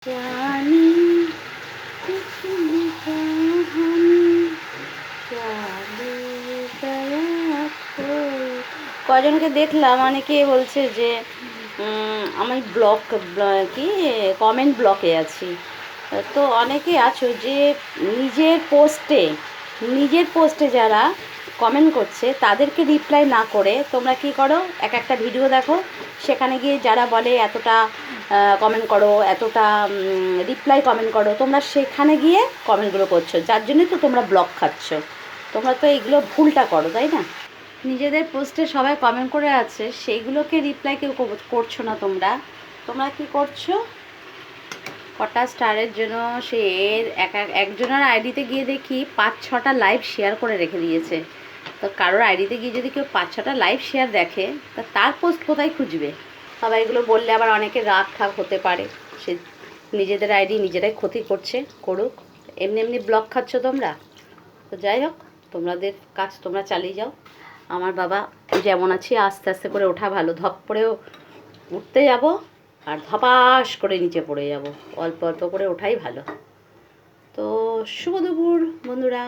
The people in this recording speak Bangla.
জানি किसी कहानी चालू गया कोई। কয়জনকে দেখলাম, অনেকে বলছে যে আমি কি কমেন্ট ব্লকে আছি। তো অনেকে আছো যে নিজের পোস্টে যারা কমেন্ট করছে তাদেরকে রিপ্লাই না করে তোমরা কি করো, একটা ভিডিও দেখো, সেখানে গিয়ে যারা বলে এতটা কমেন্ট করো, এতটা রিপ্লাই কমেন্ট করো, তোমরা সেখানে গিয়ে কমেন্টগুলো করছো, যার জন্যই তো তোমরা ব্লক খাচ্ছ। তোমরা তো এইগুলো ভুলটা করো, তাই না? নিজেদের পোস্টে সবাই কমেন্ট করে আছে, সেইগুলোকে রিপ্লাই কেউ করছো না। তোমরা কি করছো, কটা স্টারের জন্য সে একজনের আইডিতে গিয়ে দেখি 5-6টা লাইভ শেয়ার করে রেখে দিয়েছে। তো কারোর আইডিতে গিয়ে যদি কেউ 5-6টা লাইভ শেয়ার দেখে, তা তার পোস্ট কোথায় খুঁজবে? সবাই এগুলো বললে আবার অনেকে রাগ ঠাগ হতে পারে, সে নিজেদের আইডি নিজেরাই ক্ষতি করছে, করুক। এমনি এমনি ব্লক খাচ্ছ তোমরা। তো যাই হোক, তোমাদের কাজ তোমরা চালিয়ে যাও। আমার বাবা যেমন আছি আস্তে আস্তে করে ওঠা ভালো, ধপ করেও উঠতে যাব আর ধপাস করে নিচে পড়ে যাব, অল্প অল্প করে ওঠাই ভালো। তো শুভ দুপুর বন্ধুরা।